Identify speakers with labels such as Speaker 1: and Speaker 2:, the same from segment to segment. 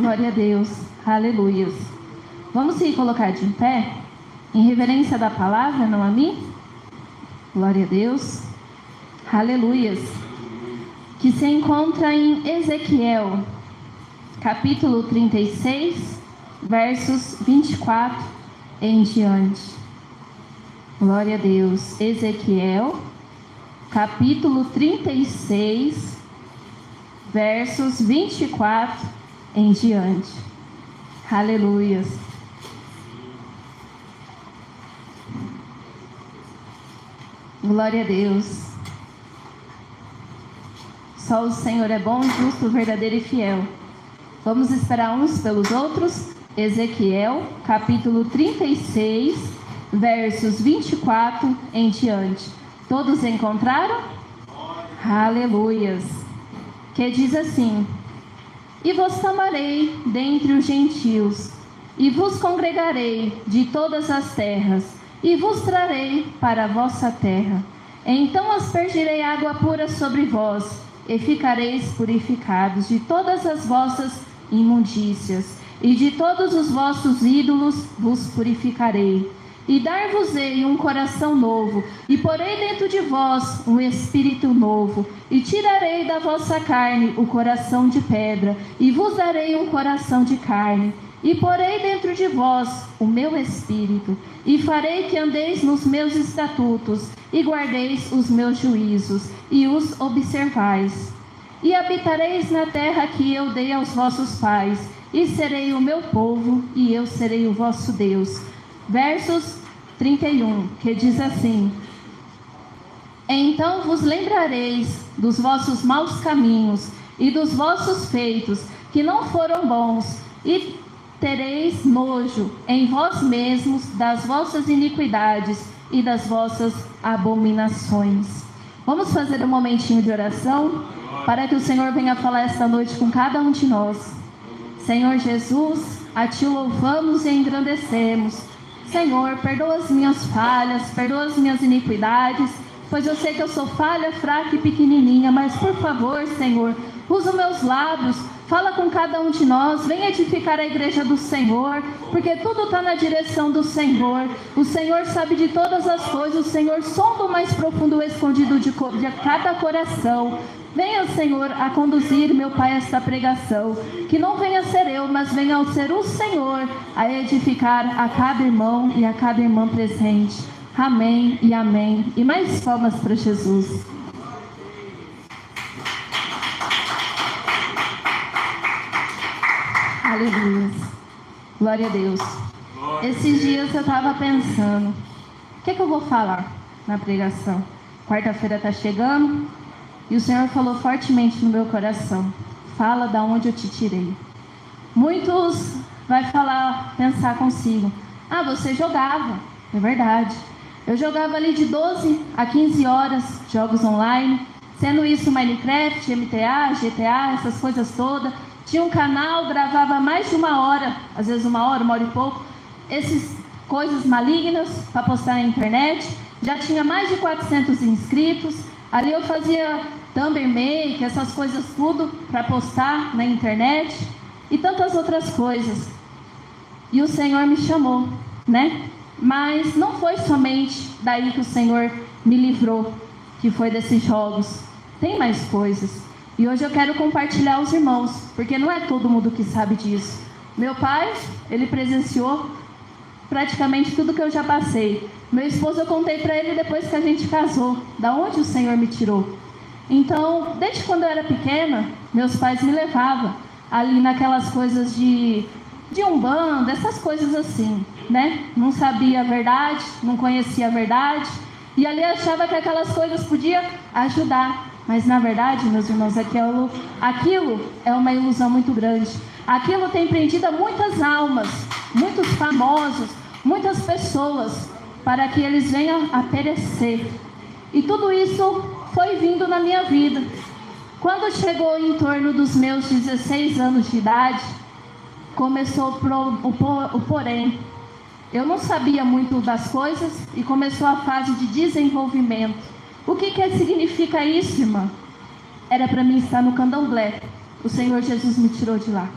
Speaker 1: Glória a Deus. Aleluias. Vamos se colocar de pé, em reverência da palavra, não a mim? Glória a Deus. Aleluias. Que se encontra em Ezequiel, capítulo 36, versos 24 em diante. Glória a Deus. Ezequiel, capítulo 36, versos 24 em diante. Aleluias. Glória a Deus. Só o Senhor é bom, justo, verdadeiro e fiel. Vamos esperar uns pelos outros. Ezequiel, capítulo 36, versos 24 em diante. Todos encontraram? Aleluias. Que diz assim: E vos tomarei dentre os gentios, e vos congregarei de todas as terras, e vos trarei para a vossa terra. Então aspergirei água pura sobre vós, e ficareis purificados de todas as vossas imundícias, e de todos os vossos ídolos vos purificarei. E dar-vos-ei um coração novo, e porei dentro de vós um espírito novo, e tirarei da vossa carne o coração de pedra, e vos darei um coração de carne. E porei dentro de vós o meu espírito, e farei que andeis nos meus estatutos, e guardeis os meus juízos, e os observais. E habitareis na terra que eu dei aos vossos pais, e serei o meu povo, e eu serei o vosso Deus. Versos 31, que diz assim: Então vos lembrareis dos vossos maus caminhos, e dos vossos feitos, que não foram bons, e tereis nojo em vós mesmos das vossas iniquidades e das vossas abominações. Vamos fazer um momentinho de oração, para que o Senhor venha falar esta noite com cada um de nós. Senhor Jesus, a Ti louvamos e engrandecemos. Senhor, perdoa as minhas falhas, perdoa as minhas iniquidades, pois eu sei que eu sou falha, fraca e pequenininha, mas por favor, Senhor, usa os meus lábios, fala com cada um de nós, vem edificar a igreja do Senhor, porque tudo está na direção do Senhor. O Senhor sabe de todas as coisas, o Senhor sonda o mais profundo escondido de cada coração. Venha, Senhor, a conduzir, meu Pai, esta pregação. Que não venha ser eu, mas venha ser o Senhor a edificar a cada irmão e a cada irmã presente. Amém e amém. E mais palmas para Jesus. Aleluia. Glória a Deus. Esses dias eu estava pensando, o que eu vou falar na pregação? Quarta-feira está chegando. E o Senhor falou fortemente no meu coração: fala da onde eu te tirei. Muitos vai falar, pensar consigo: ah, você jogava. É verdade. Eu jogava ali de 12 a 15 horas, jogos online, sendo isso Minecraft, MTA, GTA, essas coisas todas. Tinha um canal, gravava mais de 1 hora, às vezes 1 hora e pouco, essas coisas malignas para postar na internet. Já tinha mais de 400 inscritos. Ali eu fazia thumb make, essas coisas tudo para postar na internet e tantas outras coisas. E o Senhor me chamou, né? Mas não foi somente daí que o Senhor me livrou, que foi desses jogos. Tem mais coisas. E hoje eu quero compartilhar aos irmãos, porque não é todo mundo que sabe disso. Meu pai, ele presenciou praticamente tudo que eu já passei. Meu esposo, eu contei para ele depois que a gente casou, da onde o Senhor me tirou. Então, desde quando eu era pequena, meus pais me levavam ali naquelas coisas de umbanda, essas coisas assim, né? Não sabia a verdade, não conhecia a verdade, e ali achava que aquelas coisas podiam ajudar. Mas na verdade, meus irmãos, aquilo é uma ilusão muito grande. Aquilo tem prendido muitas almas, muitos famosos, muitas pessoas, para que eles venham a perecer. E tudo isso foi vindo na minha vida. Quando chegou em torno dos meus 16 anos de idade, começou o porém. Eu não sabia muito das coisas e começou a fase de desenvolvimento. O que significa isso, irmã? Era para mim estar no candomblé. O Senhor Jesus me tirou de lá.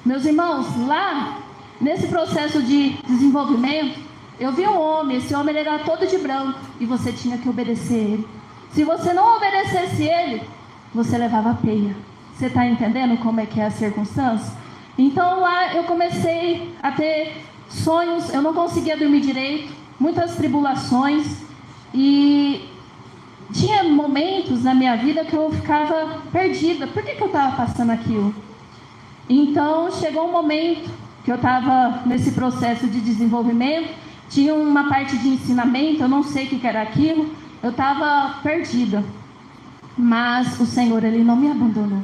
Speaker 1: Meus irmãos, lá, nesse processo de desenvolvimento, eu vi um homem, esse homem ele era todo de branco, e você tinha que obedecer ele. Se você não obedecesse ele, você levava peia. Você está entendendo como é que é a circunstância? Então lá eu comecei a ter sonhos, eu não conseguia dormir direito, muitas tribulações, e tinha momentos na minha vida que eu ficava perdida. Por que eu estava passando aquilo? Então chegou um momento que eu estava nesse processo de desenvolvimento, tinha uma parte de ensinamento, eu não sei o que era aquilo, eu estava perdida. Mas o Senhor, Ele não me abandonou.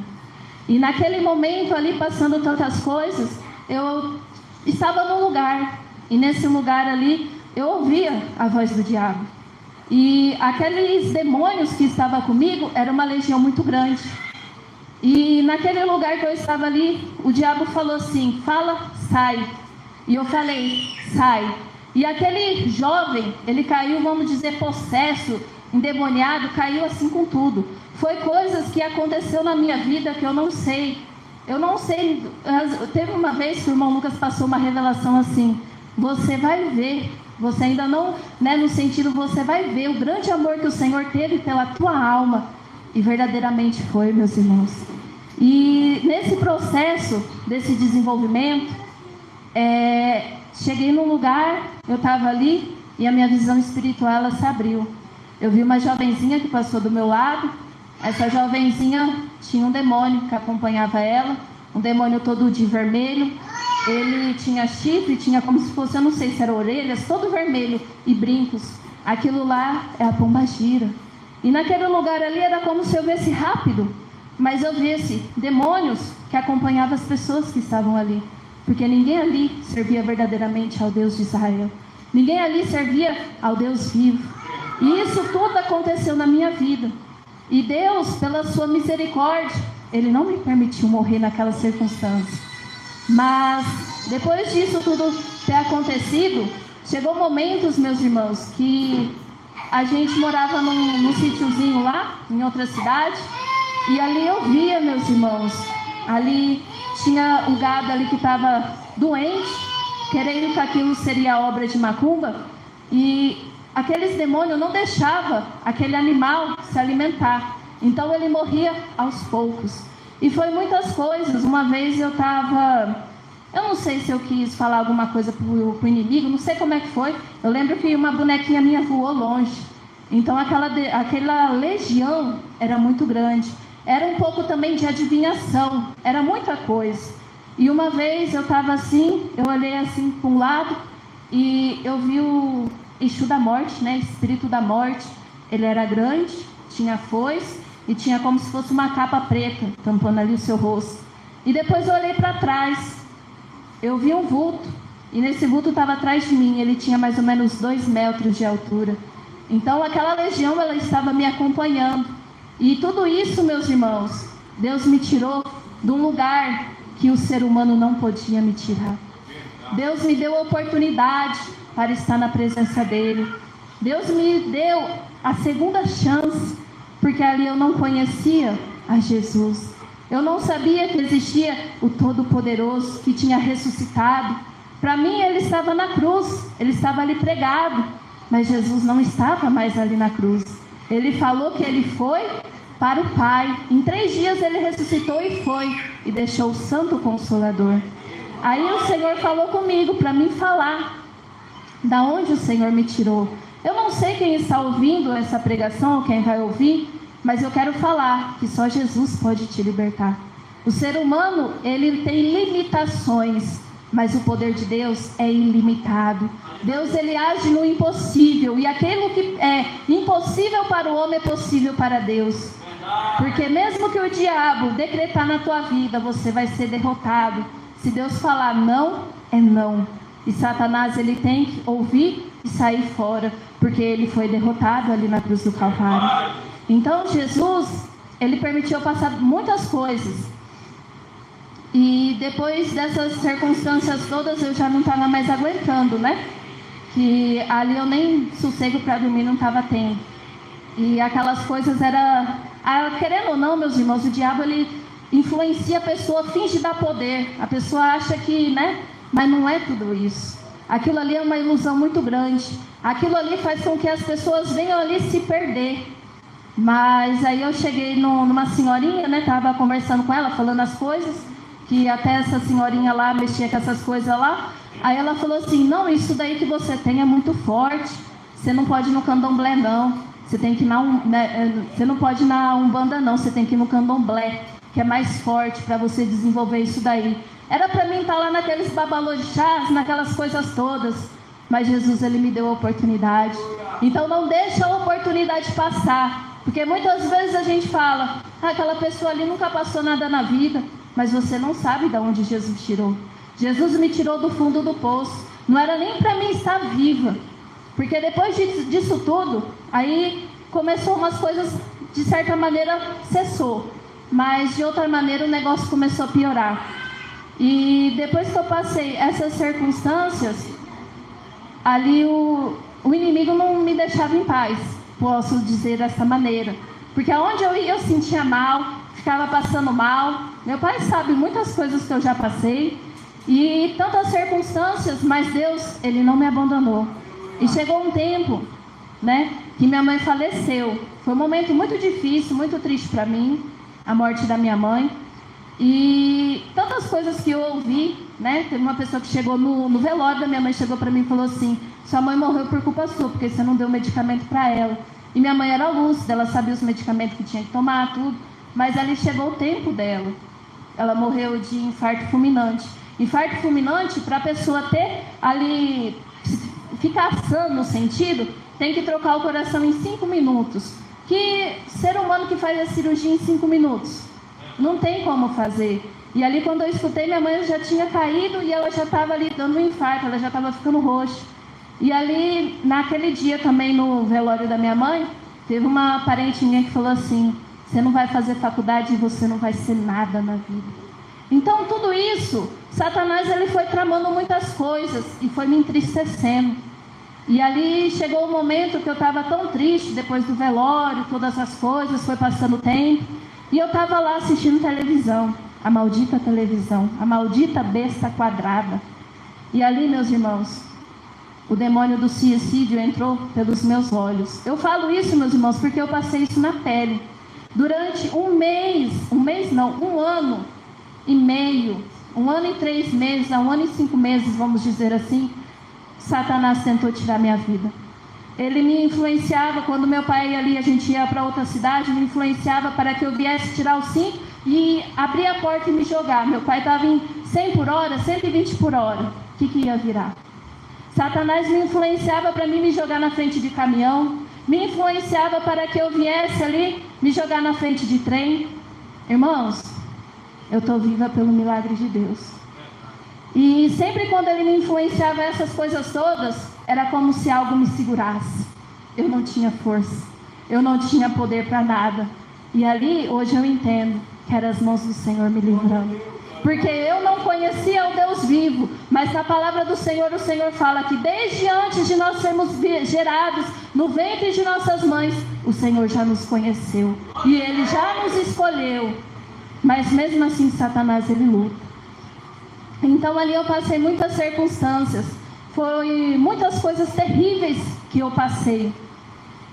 Speaker 1: E naquele momento ali, passando tantas coisas, eu estava num lugar, e nesse lugar ali, eu ouvia a voz do diabo. E aqueles demônios que estavam comigo, era uma legião muito grande. E naquele lugar que eu estava ali, o diabo falou assim, fala, sai. E eu falei, sai. E aquele jovem, ele caiu, vamos dizer, possesso, endemoniado, caiu assim com tudo. Foi coisas que aconteceu na minha vida que eu não sei. Eu não sei. Teve uma vez que o irmão Lucas passou uma revelação assim, você vai ver, você ainda não, né, no sentido, você vai ver o grande amor que o Senhor teve pela tua alma. E verdadeiramente foi, meus irmãos. E nesse processo, desse desenvolvimento, cheguei num lugar, eu estava ali, e a minha visão espiritual, ela se abriu. Eu vi uma jovenzinha que passou do meu lado. Essa jovenzinha tinha um demônio que acompanhava ela, um demônio todo de vermelho. Ele tinha chifre, tinha como se fosse, eu não sei se eram orelhas, todo vermelho e brincos. Aquilo lá é a pombagira. E naquele lugar ali era como se eu visse rápido, mas eu visse demônios que acompanhavam as pessoas que estavam ali. Porque ninguém ali servia verdadeiramente ao Deus de Israel. Ninguém ali servia ao Deus vivo. E isso tudo aconteceu na minha vida. E Deus, pela sua misericórdia, Ele não me permitiu morrer naquela circunstância. Mas, depois disso tudo ter acontecido, chegou momentos, meus irmãos, que a gente morava num sítiozinho lá, em outra cidade, e ali eu via, meus irmãos, ali tinha um gado ali que estava doente, querendo que aquilo seria obra de macumba, e aqueles demônios não deixavam aquele animal se alimentar. Então ele morria aos poucos. E foi muitas coisas. Uma vez eu não sei se eu quis falar alguma coisa pro inimigo, não sei como é que foi. Eu lembro que uma bonequinha minha voou longe. Então aquela legião era muito grande. Era um pouco também de adivinhação. Era muita coisa. E uma vez eu estava assim, eu olhei assim para um lado e eu vi o Exu da morte, né? Espírito da morte. Ele era grande, tinha foice e tinha como se fosse uma capa preta tampando ali o seu rosto. E depois eu olhei para trás, eu vi um vulto, e nesse vulto estava atrás de mim. Ele tinha mais ou menos 2 metros de altura. Então aquela legião, ela estava me acompanhando. E tudo isso, meus irmãos, Deus me tirou de um lugar que o ser humano não podia me tirar. Deus me deu a oportunidade para estar na presença dEle. Deus me deu a segunda chance, porque ali eu não conhecia a Jesus. Eu não sabia que existia o Todo-Poderoso que tinha ressuscitado. Para mim ele estava na cruz, ele estava ali pregado, mas Jesus não estava mais ali na cruz. Ele falou que ele foi para o Pai. Em 3 dias ele ressuscitou e foi, e deixou o Santo Consolador. Aí o Senhor falou comigo para mim falar da onde o Senhor me tirou. Eu não sei quem está ouvindo essa pregação, ou quem vai ouvir, mas eu quero falar que só Jesus pode te libertar. O ser humano, ele tem limitações, mas o poder de Deus é ilimitado. Deus, ele age no impossível, e aquilo que é impossível para o homem é possível para Deus. Porque mesmo que o diabo decretar na tua vida, você vai ser derrotado. Se Deus falar não, é não. E Satanás, ele tem que ouvir e sair fora, porque ele foi derrotado ali na cruz do Calvário. Então Jesus, ele permitiu passar muitas coisas. E depois dessas circunstâncias todas, eu já não estava mais aguentando, né? Que ali eu nem sossego para dormir não estava tendo. E aquelas coisas era... querendo ou não, meus irmãos, o diabo, ele influencia a pessoa, finge dar poder. A pessoa acha que, né? Mas não é tudo isso. Aquilo ali é uma ilusão muito grande. Aquilo ali faz com que as pessoas venham ali se perder. Mas aí eu cheguei numa senhorinha, né? Tava conversando com ela, falando as coisas, que até essa senhorinha lá mexia com essas coisas lá. Aí ela falou assim: não, isso daí que você tem é muito forte. Você não pode ir no candomblé, não. Você tem que ir você não pode ir na Umbanda, não. Você tem que ir no candomblé, que é mais forte para você desenvolver isso daí. Era para mim estar lá naqueles babalorixás, naquelas coisas todas. Mas Jesus, Ele me deu a oportunidade. Então não deixa a oportunidade passar. Porque muitas vezes a gente fala: aquela pessoa ali nunca passou nada na vida. Mas você não sabe de onde Jesus tirou. Jesus me tirou do fundo do poço. Não era nem para mim estar viva. Porque depois disso tudo, aí começou umas coisas, de certa maneira, cessou. Mas de outra maneira o negócio começou a piorar. E depois que eu passei essas circunstâncias, ali o inimigo não me deixava em paz, posso dizer dessa maneira. Porque aonde eu ia eu sentia mal, ficava passando mal. Meu pai sabe muitas coisas que eu já passei. E tantas circunstâncias, mas Deus, Ele não me abandonou. E chegou um tempo, né, que minha mãe faleceu. Foi um momento muito difícil, muito triste para mim, a morte da minha mãe. E tantas coisas que eu ouvi, né? Teve uma pessoa que chegou no velório da minha mãe, chegou para mim e falou assim: sua mãe morreu por culpa sua, porque você não deu medicamento para ela. E minha mãe era lúcida, ela sabia os medicamentos que tinha que tomar, tudo. Mas ali chegou o tempo dela. Ela morreu de infarto fulminante. Infarto fulminante, para a pessoa ter ali, ficar sã no sentido, tem que trocar o coração em 5 minutos. Que ser humano que faz a cirurgia em 5 minutos? Não tem como fazer. E ali quando eu escutei, minha mãe já tinha caído e ela já estava ali dando um infarto, ela já estava ficando roxa. E ali, naquele dia também, no velório da minha mãe, teve uma parente minha que falou assim: você não vai fazer faculdade e você não vai ser nada na vida. Então tudo isso, Satanás, ele foi tramando muitas coisas e foi me entristecendo. E ali chegou um momento que eu estava tão triste, depois do velório, todas as coisas, foi passando o tempo. E eu estava lá assistindo televisão, a maldita televisão, a maldita besta quadrada. E ali, meus irmãos, o demônio do suicídio entrou pelos meus olhos. Eu falo isso, meus irmãos, porque eu passei isso na pele. Durante um ano e meio, 1 ano e 3 meses, 1 ano e 5 meses, vamos dizer assim, Satanás tentou tirar minha vida. Ele me influenciava, quando meu pai ali, a gente ia para outra cidade, me influenciava para que eu viesse tirar o cinto e abrir a porta e me jogar. Meu pai estava em 100 por hora, 120 por hora. O que ia virar? Satanás me influenciava para mim me jogar na frente de caminhão, me influenciava para que eu viesse ali me jogar na frente de trem. Irmãos, eu estou viva pelo milagre de Deus. E sempre quando ele me influenciava essas coisas todas, era como se algo me segurasse. Eu não tinha força, eu não tinha poder para nada. E ali, hoje eu entendo que eram as mãos do Senhor me livrando. Porque eu não conhecia o Deus vivo, mas na palavra do Senhor, o Senhor fala que desde antes de nós sermos gerados no ventre de nossas mães, o Senhor já nos conheceu. E Ele já nos escolheu. Mas mesmo assim, Satanás, ele luta. Então ali eu passei muitas circunstâncias. Foi muitas coisas terríveis que eu passei.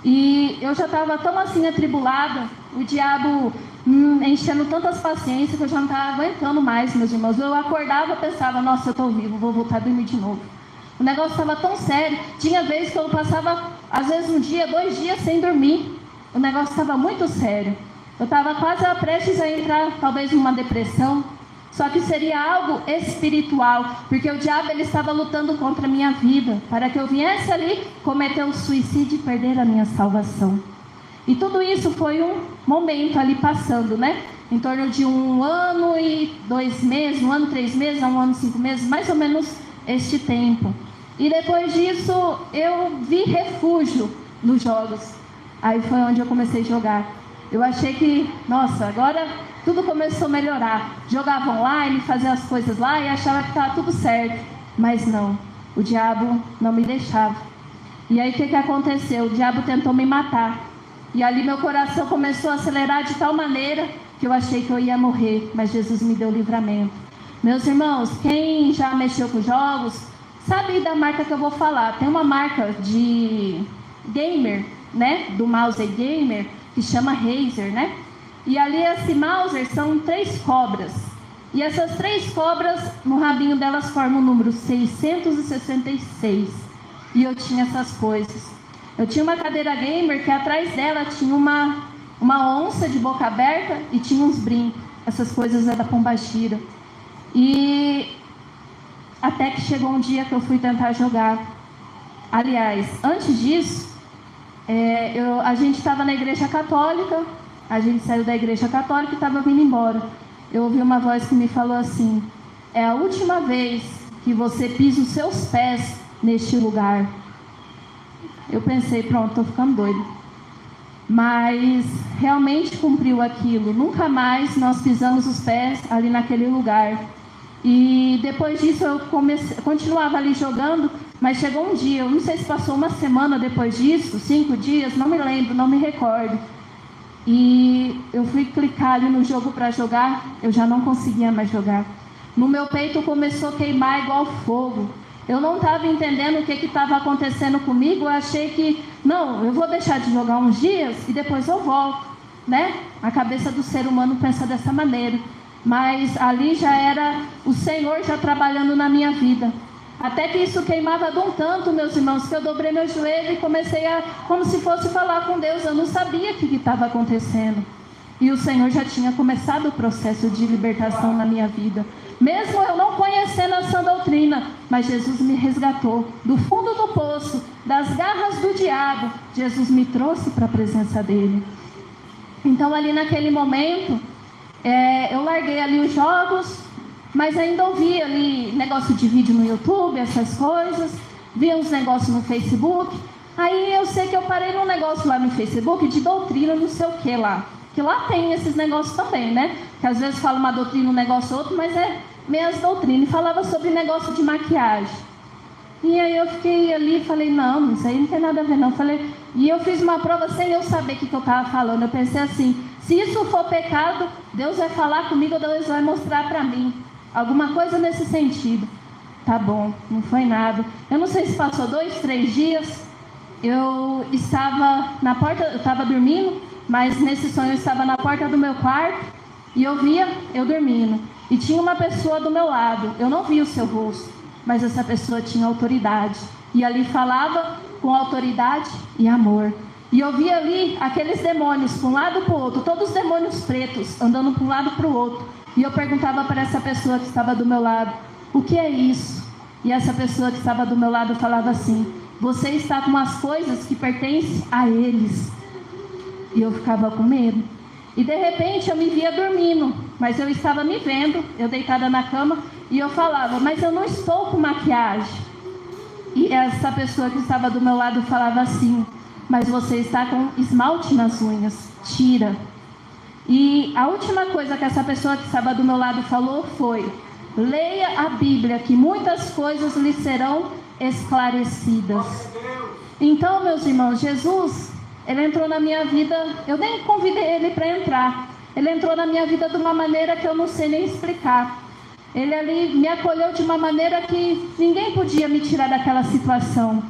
Speaker 1: E eu já estava tão assim atribulada, o diabo enchendo tantas paciências que eu já não estava aguentando mais, meus irmãos. Eu acordava e pensava: nossa, eu estou vivo, vou voltar a dormir de novo. O negócio estava tão sério. Tinha vezes que eu passava, às vezes 1 dia, 2 dias sem dormir. O negócio estava muito sério. Eu estava quase prestes a entrar, talvez, numa depressão. Só que seria algo espiritual, porque o diabo, ele estava lutando contra a minha vida, para que eu viesse ali cometer um suicídio e perder a minha salvação. E tudo isso foi um momento ali passando, né? Em torno de 1 ano e 2 meses, 1 ano e 3 meses, 1 ano e 5 meses, mais ou menos este tempo. E depois disso, eu vi refúgio nos jogos. Aí foi onde eu comecei a jogar. Eu achei que, nossa, agora tudo começou a melhorar. Jogava online, fazia as coisas lá e achava que estava tudo certo. Mas não, o diabo não me deixava. E aí o que aconteceu? O diabo tentou me matar. E ali meu coração começou a acelerar de tal maneira que eu achei que eu ia morrer, mas Jesus me deu livramento. Meus irmãos, quem já mexeu com jogos, sabe da marca que eu vou falar. Tem uma marca de gamer, né, do mouse gamer, que chama Razer, né? E ali esse mouse são 3 cobras. E essas 3 cobras, no rabinho delas formam o número 666. E eu tinha essas coisas. Eu tinha uma cadeira gamer que atrás dela tinha uma onça de boca aberta e tinha uns brincos. Essas coisas é da Pombagira. E até que chegou um dia que eu fui tentar jogar. Aliás, antes disso, a gente estava na igreja católica. A gente saiu da igreja católica e estava vindo embora. Eu ouvi uma voz que me falou assim: é a última vez que você pisa os seus pés neste lugar. Eu pensei, pronto, estou ficando doido. Mas realmente cumpriu aquilo. Nunca mais nós pisamos os pés ali naquele lugar. E depois disso eu continuava ali jogando, mas chegou um dia, eu não sei se passou uma semana depois disso, 5 dias, não me lembro, não me recordo. E eu fui clicar ali no jogo para jogar, eu já não conseguia mais jogar. No meu peito começou a queimar igual fogo. Eu não estava entendendo o que estava acontecendo comigo. Eu achei que, não, eu vou deixar de jogar uns dias e depois eu volto, né? A cabeça do ser humano pensa dessa maneira. Mas ali já era o Senhor já trabalhando na minha vida. Até que isso queimava de um tanto, meus irmãos, que eu dobrei meu joelho e comecei a, como se fosse falar com Deus. Eu não sabia o que estava acontecendo. E o Senhor já tinha começado o processo de libertação na minha vida. Mesmo eu não conhecendo a sã doutrina, mas Jesus me resgatou do fundo do poço, das garras do diabo. Jesus me trouxe para a presença dele. Então ali naquele momento, eu larguei ali os jogos, mas ainda ouvia ali negócio de vídeo no YouTube, essas coisas, via uns negócios no Facebook. Aí eu sei que eu parei num negócio lá no Facebook de doutrina, não sei o que lá. Que lá tem esses negócios também, né? Que às vezes fala uma doutrina, um negócio outro, mas é meias doutrinas. E falava sobre negócio de maquiagem. E aí eu fiquei ali e falei, não, isso aí não tem nada a ver não. E eu fiz uma prova sem eu saber o que eu estava falando. Eu pensei assim, se isso for pecado, Deus vai falar comigo, Deus vai mostrar para mim. Alguma coisa nesse sentido. Tá bom, não foi nada. Eu não sei se passou 2, 3 dias. Eu estava na porta, eu estava dormindo, mas nesse sonho eu estava na porta do meu quarto e eu via eu dormindo. E tinha uma pessoa do meu lado. Eu não via o seu rosto, mas essa pessoa tinha autoridade. E ali falava com autoridade e amor. E eu via ali aqueles demônios para um lado e para o outro, todos os demônios pretos andando para um lado e para o outro. E eu perguntava para essa pessoa que estava do meu lado, o que é isso? E essa pessoa que estava do meu lado falava assim, você está com as coisas que pertencem a eles. E eu ficava com medo. E de repente eu me via dormindo, mas eu estava me vendo, eu deitada na cama, e eu falava, mas eu não estou com maquiagem. E essa pessoa que estava do meu lado falava assim, mas você está com esmalte nas unhas, tira. E a última coisa que essa pessoa que estava do meu lado falou foi, leia a Bíblia, que muitas coisas lhe serão esclarecidas. Então, meus irmãos, Jesus, ele entrou na minha vida, eu nem convidei ele para entrar. Ele entrou na minha vida de uma maneira que eu não sei nem explicar. Ele ali me acolheu de uma maneira que ninguém podia me tirar daquela situação.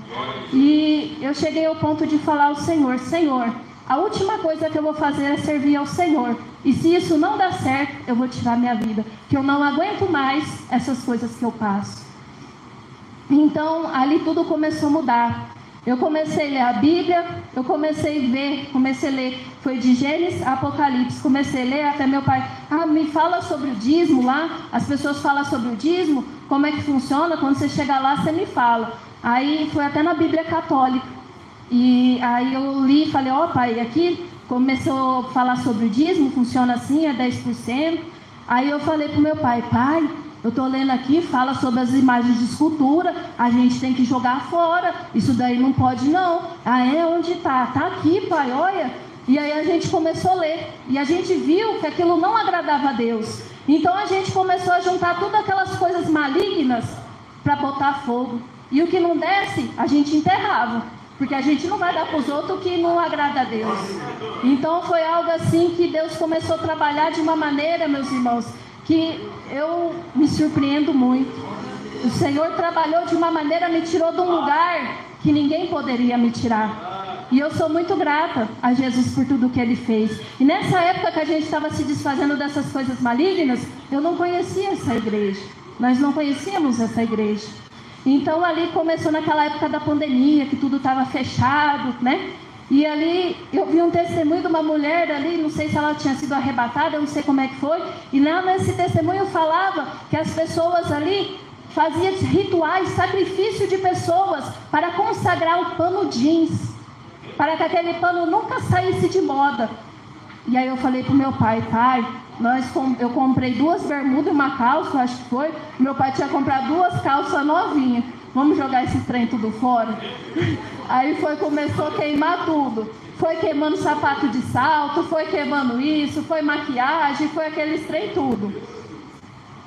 Speaker 1: E eu cheguei ao ponto de falar ao Senhor, Senhor, a última coisa que eu vou fazer é servir ao Senhor. E se isso não dá certo, eu vou tirar minha vida. Que eu não aguento mais essas coisas que eu passo. Então, ali tudo começou a mudar. Eu comecei a ler a Bíblia, eu comecei a ler, foi de Gênesis a Apocalipse, comecei a ler, até meu pai, me fala sobre o dízimo lá, as pessoas falam sobre o dízimo, como é que funciona, quando você chegar lá, você me fala. Aí foi até na Bíblia Católica, e aí eu li e falei, pai, aqui começou a falar sobre o dízimo, funciona assim, é 10%, aí eu falei pro meu pai, eu estou lendo aqui, fala sobre as imagens de escultura, a gente tem que jogar fora, isso daí não pode não. Onde está? Está aqui, pai, olha. E aí a gente começou a ler, e a gente viu que aquilo não agradava a Deus. Então a gente começou a juntar todas aquelas coisas malignas para botar fogo. E o que não desce, a gente enterrava. porque a gente não vai dar para os outros o que não agrada a Deus. Então foi algo assim que Deus começou a trabalhar de uma maneira, meus irmãos, que eu me surpreendo muito. O Senhor trabalhou de uma maneira, me tirou de um lugar que ninguém poderia me tirar. E eu sou muito grata a Jesus por tudo que Ele fez. E nessa época que a gente estava se desfazendo dessas coisas malignas, eu não conhecia essa igreja. Nós não conhecíamos essa igreja. Então ali começou naquela época da pandemia, que tudo estava fechado, né? E ali eu vi um testemunho de uma mulher ali, não sei se ela tinha sido arrebatada, eu não sei como é que foi. E lá nesse testemunho falava que as pessoas ali faziam rituais, sacrifício de pessoas para consagrar o pano jeans, para que aquele pano nunca saísse de moda. E aí eu falei para o meu pai, eu comprei 2 bermudas e uma calça, acho que foi. Meu pai tinha comprado 2 calças novinhas. Vamos jogar esse trem tudo fora? Aí começou a queimar tudo. Foi queimando sapato de salto, foi queimando isso, foi maquiagem, foi aqueles trem tudo.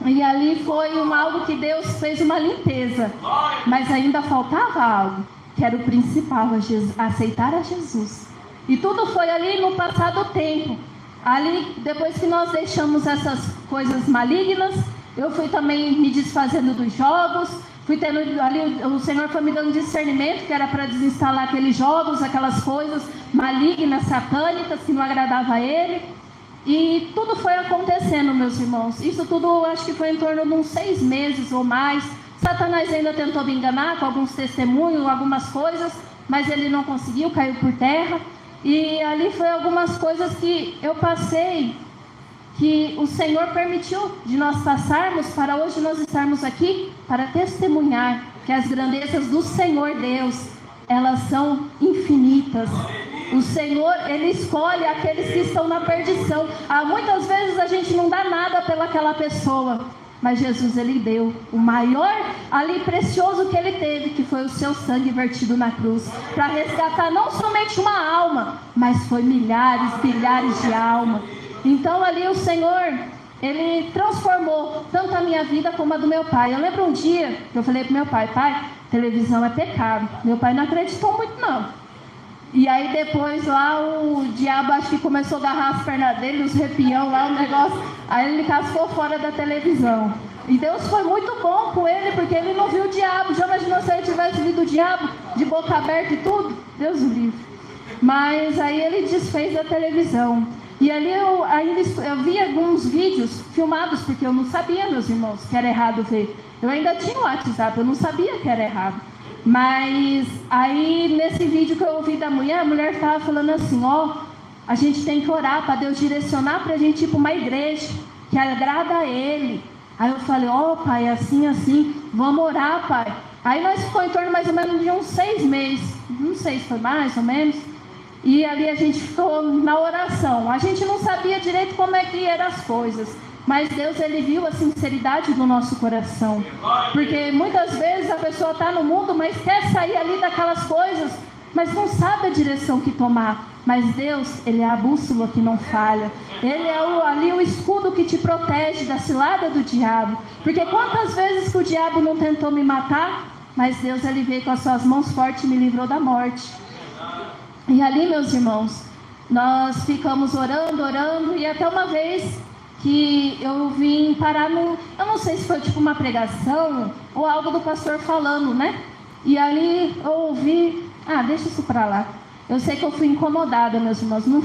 Speaker 1: E ali foi algo que Deus fez uma limpeza. Mas ainda faltava algo, que era o principal, aceitar a Jesus. E tudo foi ali no passado tempo. Ali, depois que nós deixamos essas coisas malignas, eu fui também me desfazendo dos jogos. Fui tendo ali, o Senhor foi me dando discernimento, que era para desinstalar aqueles jogos, aquelas coisas malignas, satânicas, que não agradavam a Ele. E tudo foi acontecendo, meus irmãos. Isso tudo, acho que foi em torno de uns 6 meses ou mais. Satanás ainda tentou me enganar com alguns testemunhos, algumas coisas, mas ele não conseguiu, caiu por terra. E ali foi algumas coisas que eu passei, que o Senhor permitiu de nós passarmos, para hoje nós estarmos aqui, para testemunhar que as grandezas do Senhor Deus, elas são infinitas. O Senhor, Ele escolhe aqueles que estão na perdição. Muitas vezes a gente não dá nada pelaquela pessoa, mas Jesus, Ele deu o maior ali precioso que Ele teve, que foi o seu sangue vertido na cruz, para resgatar não somente uma alma, mas foi milhares, bilhares de almas. Então ali o Senhor, Ele transformou tanto a minha vida como a do meu pai. Eu lembro um dia que eu falei para meu pai, televisão é pecado. Meu pai não acreditou muito não. E aí depois lá o diabo acho que começou a agarrar as pernas dele, os repião lá, o negócio. Aí ele cascou fora da televisão. E Deus foi muito bom com ele, porque ele não viu o diabo. Já imaginou se ele tivesse visto o diabo de boca aberta e tudo? Deus o livre. Mas aí ele desfez a televisão. E ali eu vi alguns vídeos filmados, porque eu não sabia, meus irmãos, que era errado ver. Eu ainda tinha o WhatsApp, eu não sabia que era errado. Mas aí nesse vídeo que eu ouvi da mulher, a mulher estava falando assim, a gente tem que orar para Deus direcionar para a gente ir para uma igreja que agrada a Ele. Aí eu falei, pai, assim, vamos orar, pai. Aí nós ficamos em torno mais ou menos de uns 6 meses, não sei se foi mais ou menos. E ali a gente ficou na oração. A gente não sabia direito como é que eram as coisas. Mas Deus, Ele viu a sinceridade do nosso coração. Porque muitas vezes a pessoa está no mundo, mas quer sair ali daquelas coisas, mas não sabe a direção que tomar. Mas Deus, Ele é a bússola que não falha. Ele é ali o escudo que te protege da cilada do diabo. Porque quantas vezes que o diabo não tentou me matar, mas Deus, Ele veio com as suas mãos fortes e me livrou da morte. E ali, meus irmãos, nós ficamos orando, e até uma vez que eu vim parar eu não sei se foi tipo uma pregação ou algo do pastor falando, né? E ali eu ouvi, deixa isso pra lá. Eu sei que eu fui incomodada, meus irmãos, não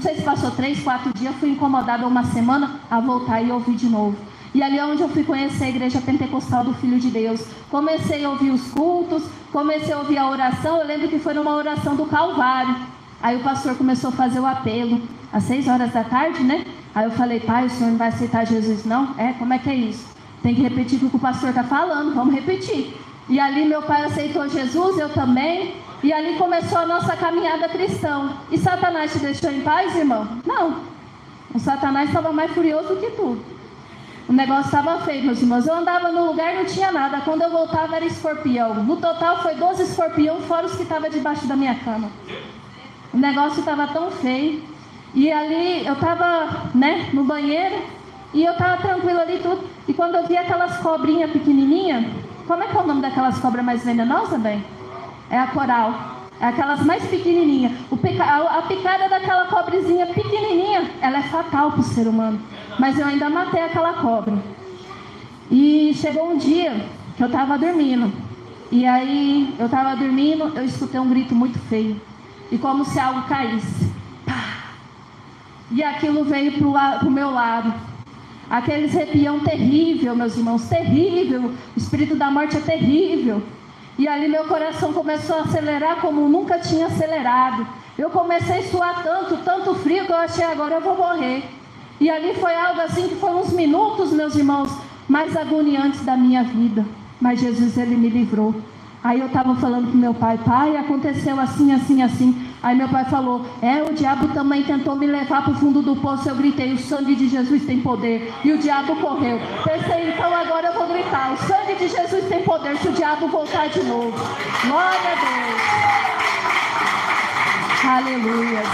Speaker 1: sei se passou 3, 4 dias, eu fui incomodada uma semana a voltar e ouvir de novo. E ali é onde eu fui conhecer a igreja pentecostal do Filho de Deus. Comecei a ouvir os cultos, comecei a ouvir a oração. Eu lembro que foi numa oração do Calvário. Aí o pastor começou a fazer o apelo, às 6 horas da tarde, né? Aí eu falei, pai, o senhor não vai aceitar Jesus não? Como é que é isso? Tem que repetir o que o pastor está falando, vamos repetir. E ali meu pai aceitou Jesus, eu também. E ali começou a nossa caminhada cristã. E Satanás te deixou em paz, irmão? Não. O Satanás estava mais furioso do que tudo. O negócio estava feio, meus irmãos. Eu andava no lugar e não tinha nada. Quando eu voltava era escorpião. No total foi 12 escorpião, fora os que estavam debaixo da minha cama. O negócio estava tão feio. E ali eu estava, no banheiro. E eu estava tranquila ali tudo. E quando eu vi aquelas cobrinhas pequenininhas. Como é que é o nome daquelas cobras mais venenosas, bem? É a coral. aquelas mais pequenininhas. A picada daquela cobrezinha pequenininha, ela é fatal para o ser humano. Mas eu ainda matei aquela cobra. E chegou um dia que eu estava dormindo. E aí, eu estava dormindo, eu escutei um grito muito feio. E como se algo caísse. Pá! E aquilo veio para o meu lado. Aqueles arrepião terrível, meus irmãos, terrível. O espírito da morte é terrível. E ali meu coração começou a acelerar como nunca tinha acelerado. Eu comecei a suar tanto frio, que eu achei, agora eu vou morrer. E ali foi algo assim que foi uns minutos, meus irmãos, mais agoniantes da minha vida. Mas Jesus, ele me livrou. Aí eu estava falando para meu pai, aconteceu assim. Aí meu pai falou, o diabo também tentou me levar para o fundo do poço. Eu gritei, o sangue de Jesus tem poder. E o diabo correu. Pensei, então agora eu vou gritar, o sangue de Jesus tem poder, se o diabo voltar de novo. Glória a Deus. Aleluias.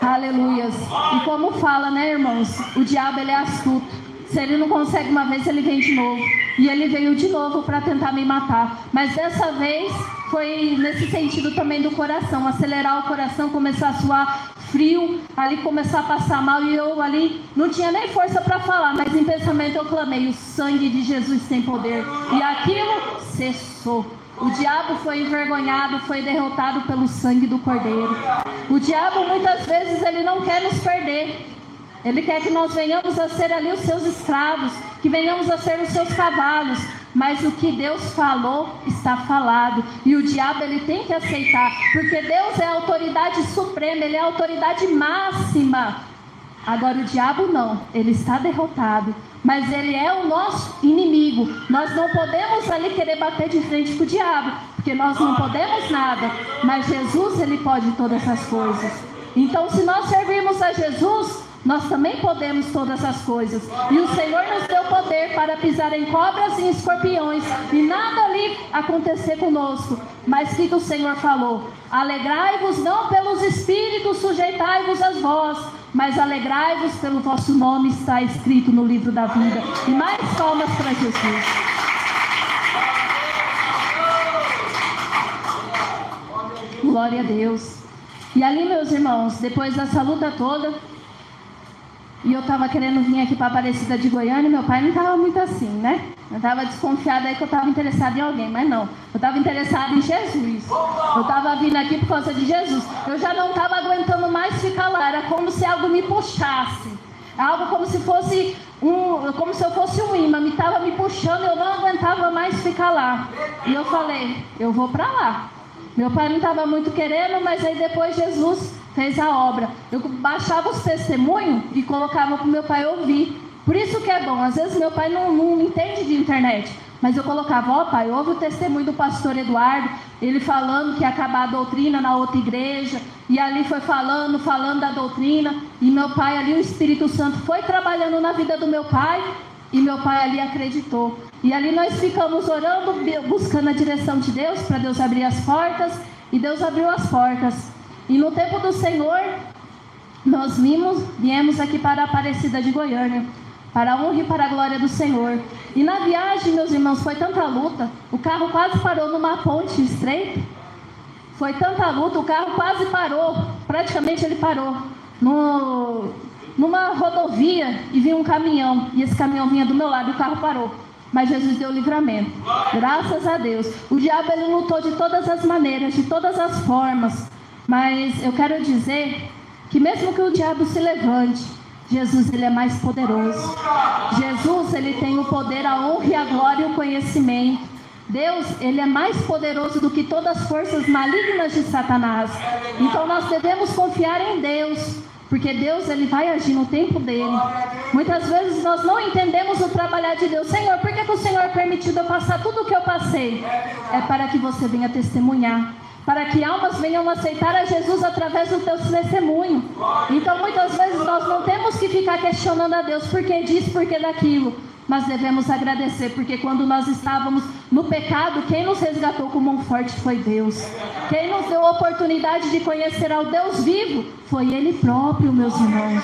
Speaker 1: Aleluias. E como fala, né, irmãos? O diabo, ele é astuto. Se ele não consegue uma vez, ele vem de novo. E ele veio de novo para tentar me matar. Mas dessa vez foi nesse sentido também do coração. Acelerar o coração, começar a suar frio, ali começar a passar mal. E eu ali não tinha nem força para falar. Mas em pensamento eu clamei, o sangue de Jesus tem poder. E aquilo cessou. O diabo foi envergonhado, foi derrotado pelo sangue do Cordeiro. O diabo muitas vezes ele não quer nos perder. Ele quer que nós venhamos a ser ali os seus escravos, que venhamos a ser os seus cavalos. Mas o que Deus falou, está falado. E o diabo, ele tem que aceitar. Porque Deus é a autoridade suprema, ele é a autoridade máxima. Agora o diabo não, ele está derrotado. Mas ele é o nosso inimigo. Nós não podemos ali querer bater de frente com o diabo, porque nós não podemos nada. Mas Jesus, ele pode todas as coisas. Então, se nós servirmos a Jesus, nós também podemos todas as coisas. E o Senhor nos deu poder para pisar em cobras e escorpiões, e nada ali acontecer conosco. Mas que o Senhor falou, alegrai-vos não pelos espíritos, sujeitai-vos às vós, mas alegrai-vos pelo vosso nome está escrito no livro da vida. E mais palmas para Jesus. Glória a Deus. E ali, meus irmãos, depois dessa luta toda, e eu estava querendo vir aqui para a Aparecida de Goiânia, e meu pai não estava muito assim, né? Eu estava desconfiada aí que eu estava interessada em alguém, mas não. Eu estava interessada em Jesus. Eu estava vindo aqui por causa de Jesus. Eu já não estava aguentando mais ficar lá. Era como se algo me puxasse. Algo como se fosse como se eu fosse um imã. Me estava me puxando, eu não aguentava mais ficar lá. E eu falei, eu vou para lá. Meu pai não estava muito querendo, mas aí depois Jesus fez a obra. Eu baixava os testemunhos e colocava para o meu pai ouvir. Por isso que é bom. Às vezes meu pai não entende de internet, mas eu colocava, pai, ouve o testemunho do pastor Eduardo, ele falando que ia acabar a doutrina na outra igreja, e ali foi falando da doutrina, e meu pai ali, o Espírito Santo foi trabalhando na vida do meu pai, e meu pai ali acreditou. E ali nós ficamos orando, buscando a direção de Deus, para Deus abrir as portas, e Deus abriu as portas. E no tempo do Senhor, nós viemos aqui para a Aparecida de Goiânia, para a honra e para a glória do Senhor. E na viagem, meus irmãos, foi tanta luta, o carro quase parou numa ponte estreita. Foi tanta luta, o carro quase parou, praticamente ele parou, numa rodovia, e vinha um caminhão, e esse caminhão vinha do meu lado, e o carro parou. Mas Jesus deu livramento, graças a Deus. O diabo, ele lutou de todas as maneiras, de todas as formas. Mas eu quero dizer que mesmo que o diabo se levante, Jesus, ele é mais poderoso. Jesus, ele tem o poder, a honra e a glória e o conhecimento. Deus, ele é mais poderoso do que todas as forças malignas de Satanás. Então nós devemos confiar em Deus, porque Deus, ele vai agir no tempo dele. Muitas vezes nós não entendemos o trabalhar de Deus. Senhor, por que o Senhor permitiu eu passar tudo o que eu passei? É para que você venha testemunhar, para que almas venham aceitar a Jesus através do teu testemunho. Então muitas vezes nós não temos que ficar questionando a Deus por que disso, por que daquilo, mas devemos agradecer, porque quando nós estávamos no pecado, quem nos resgatou com mão forte foi Deus. Quem nos deu a oportunidade de conhecer ao Deus vivo foi Ele próprio, meus irmãos.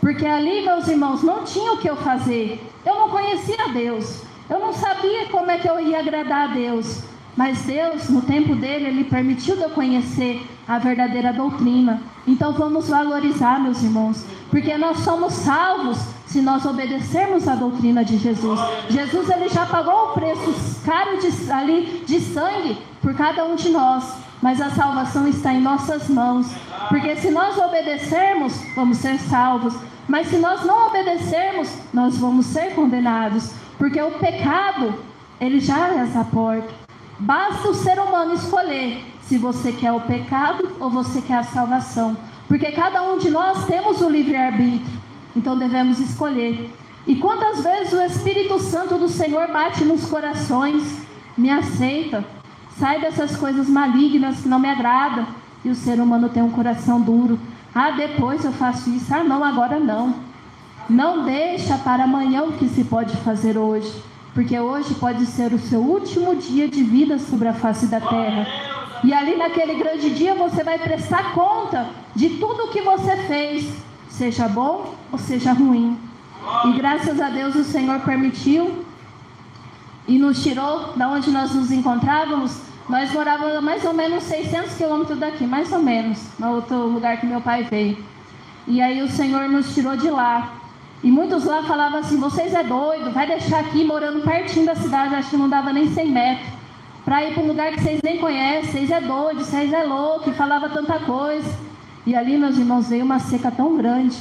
Speaker 1: Porque ali, meus irmãos, não tinha o que eu fazer. Eu não conhecia Deus, eu não sabia como é que eu ia agradar a Deus. Mas Deus, no tempo dele, Ele permitiu eu conhecer a verdadeira doutrina. Então vamos valorizar, meus irmãos, porque nós somos salvos se nós obedecermos a doutrina de Jesus. Jesus, Ele já pagou o preço caro de sangue por cada um de nós. Mas a salvação está em nossas mãos. Porque se nós obedecermos, vamos ser salvos. Mas se nós não obedecermos, nós vamos ser condenados. Porque o pecado, ele já é essa porta. Basta o ser humano escolher se você quer o pecado ou você quer a salvação. Porque cada um de nós temos o livre-arbítrio. Então devemos escolher. E quantas vezes o Espírito Santo do Senhor bate nos corações, me aceita, sai dessas coisas malignas que não me agradam. E o ser humano tem um coração duro. Ah, depois eu faço isso. Ah, não, agora não. Não deixa para amanhã o que se pode fazer hoje. Porque hoje pode ser o seu último dia de vida sobre a face da terra. E ali naquele grande dia você vai prestar conta de tudo o que você fez, seja bom ou seja ruim. E graças a Deus o Senhor permitiu e nos tirou da onde nós nos encontrávamos. Nós morávamos a mais ou menos 600 quilômetros daqui, mais ou menos, no outro lugar que meu pai veio. E aí o Senhor nos tirou de lá. E muitos lá falavam assim, vocês é doido, vai deixar aqui morando pertinho da cidade, acho que não dava nem 100 metros, para ir para um lugar que vocês nem conhecem, vocês é doido, vocês é louco, e falava tanta coisa. E ali, meus irmãos, veio uma seca tão grande,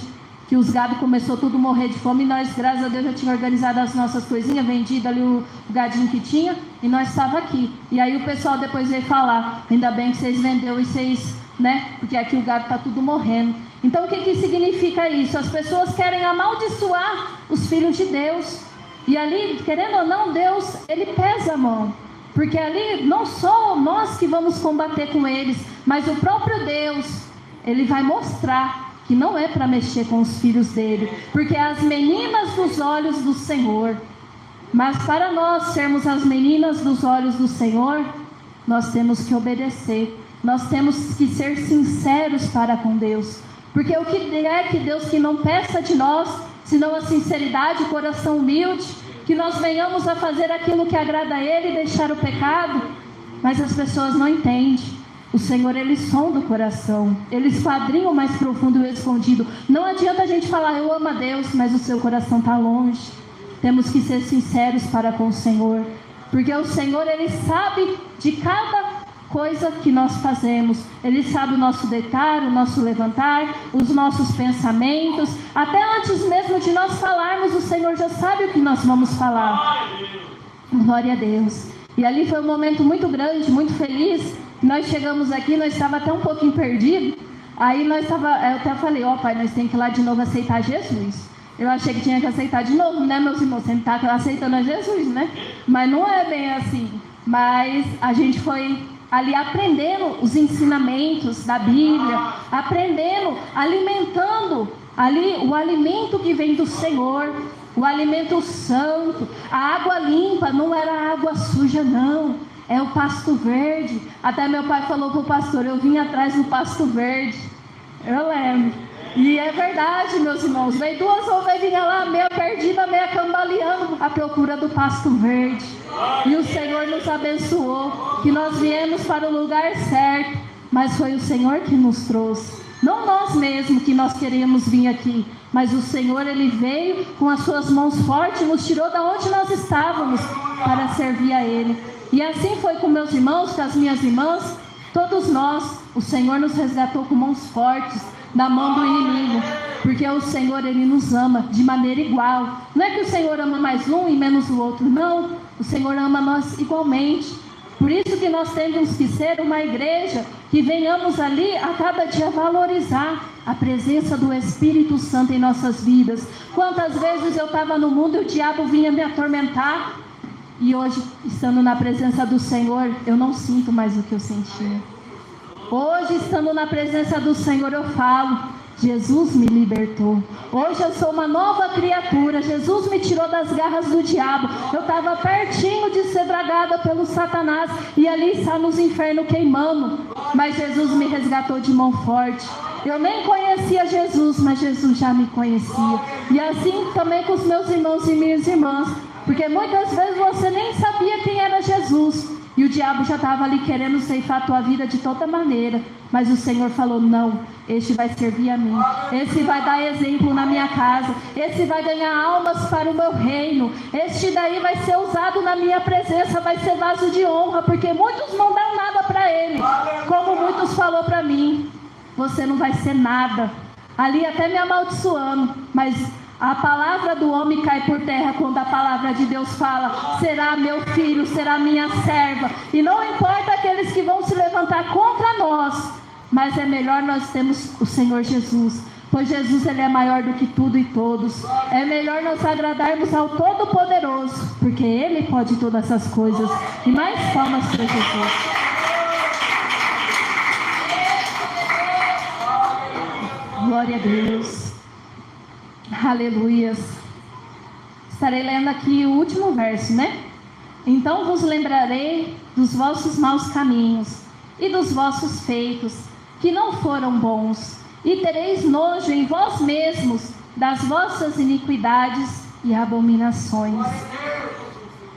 Speaker 1: que os gados começou tudo a morrer de fome, e nós, graças a Deus, já tínhamos organizado as nossas coisinhas, vendido ali o gadinho que tinha, e nós estávamos aqui. E aí o pessoal depois veio falar, ainda bem que vocês venderam e vocês, né, porque aqui o gado está tudo morrendo. Então o que significa isso? As pessoas querem amaldiçoar os filhos de Deus. E ali, querendo ou não, Deus, Ele pesa a mão. Porque ali não só nós que vamos combater com eles, mas o próprio Deus, Ele vai mostrar que não é para mexer com os filhos dele. Porque as meninas dos olhos do Senhor. Mas para nós sermos as meninas dos olhos do Senhor, nós temos que obedecer. Nós temos que ser sinceros para com Deus. Porque o que é que Deus que não peça de nós, senão a sinceridade, o coração humilde, que nós venhamos a fazer aquilo que agrada a Ele e deixar o pecado. Mas as pessoas não entendem. O Senhor, Ele sonda o coração, Ele esquadrinha o mais profundo e o escondido. Não adianta a gente falar, eu amo a Deus, mas o seu coração está longe. Temos que ser sinceros para com o Senhor. Porque o Senhor, Ele sabe de cada coisa que nós fazemos. Ele sabe o nosso deitar, o nosso levantar, os nossos pensamentos. Até antes mesmo de nós falarmos, o Senhor já sabe o que nós vamos falar. Glória a Deus. E ali foi um momento muito grande, muito feliz. Nós chegamos aqui, nós estávamos até um pouquinho perdidos. Aí eu até falei, pai, nós temos que ir lá de novo aceitar Jesus. Eu achei que tinha que aceitar de novo, né, meus irmãos? Sempre está aceitando a Jesus, né? Mas não é bem assim. Mas a gente foi ali aprendendo os ensinamentos da Bíblia, aprendendo, alimentando ali o alimento que vem do Senhor, o alimento santo. A água limpa não era água suja, não, é o pasto verde. Até meu pai falou para o pastor, eu vim atrás do pasto verde, eu lembro. E é verdade, meus irmãos, veio 2 ovelhinhas lá, meia perdida, meia cambaleando, à procura do pasto verde. E o Senhor nos abençoou, que nós viemos para o lugar certo, mas foi o Senhor que nos trouxe. Não nós mesmos que nós queríamos vir aqui, mas o Senhor, Ele veio com as suas mãos fortes, nos tirou da onde nós estávamos para servir a Ele. E assim foi com meus irmãos, com as minhas irmãs, todos nós, o Senhor nos resgatou com mãos fortes da mão do inimigo, porque o Senhor, Ele nos ama de maneira igual. Não é que o Senhor ama mais um e menos o outro, não, o Senhor ama nós igualmente. Por isso que nós temos que ser uma igreja que venhamos ali a cada dia valorizar a presença do Espírito Santo em nossas vidas. Quantas vezes eu estava no mundo e o diabo vinha me atormentar, e hoje, estando na presença do Senhor, eu não sinto mais o que eu sentia. Hoje, estando na presença do Senhor, eu falo, Jesus me libertou. Hoje eu sou uma nova criatura. Jesus me tirou das garras do diabo. Eu estava pertinho de ser dragada pelo Satanás, e ali está nos infernos queimando. Mas Jesus me resgatou de mão forte. Eu nem conhecia Jesus, mas Jesus já me conhecia. E assim também com os meus irmãos e minhas irmãs. Porque muitas vezes você nem sabia quem era Jesus. E o diabo já estava ali querendo ceifar a tua vida de toda maneira. Mas o Senhor falou, não, este vai servir a mim. Esse vai dar exemplo na minha casa. Esse vai ganhar almas para o meu reino. Este daí vai ser usado na minha presença, vai ser vaso de honra. Porque muitos não dão nada para ele. Como muitos falou para mim, você não vai ser nada. Ali até me amaldiçoando, mas a palavra do homem cai por terra quando a palavra de Deus fala, será meu filho, será minha serva. E não importa aqueles que vão se levantar contra nós, mas é melhor nós termos o Senhor Jesus, pois Jesus ele é maior do que tudo e todos. É melhor nós agradarmos ao Todo-Poderoso, porque Ele pode todas essas coisas. E mais palmas para Jesus. Glória a Deus. Aleluias. Estarei lendo aqui o último verso, né? Então vos lembrarei dos vossos maus caminhos e dos vossos feitos, que não foram bons, e tereis nojo em vós mesmos das vossas iniquidades e abominações.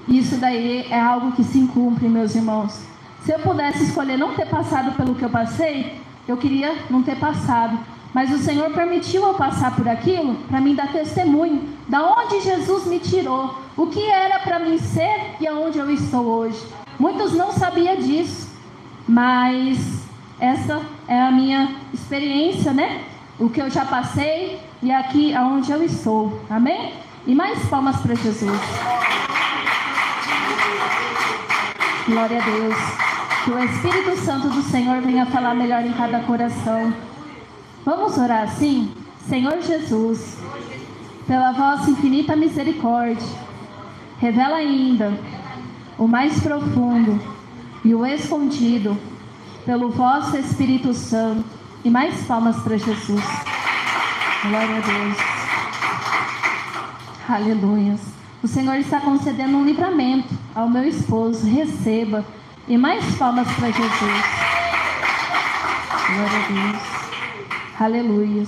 Speaker 1: Isso daí é algo que se cumpre, meus irmãos. Se eu pudesse escolher não ter passado pelo que eu passei, eu queria não ter passado. Mas o Senhor permitiu eu passar por aquilo para mim dar testemunho da onde Jesus me tirou, o que era para mim ser e aonde eu estou hoje. Muitos não sabiam disso, mas essa é a minha experiência, né? O que eu já passei e aqui aonde eu estou. Amém? E mais palmas para Jesus. Glória a Deus. Que o Espírito Santo do Senhor venha falar melhor em cada coração. Vamos orar assim? Senhor Jesus, pela vossa infinita misericórdia, revela ainda o mais profundo e o escondido pelo vosso Espírito Santo. E mais palmas para Jesus. Glória a Deus. Aleluia. O Senhor está concedendo um livramento ao meu esposo. Receba. E mais palmas para Jesus. Glória a Deus. Aleluia.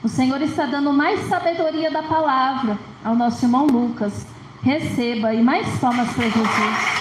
Speaker 1: O Senhor está dando mais sabedoria da palavra ao nosso irmão Lucas. Receba. E mais palmas para Jesus.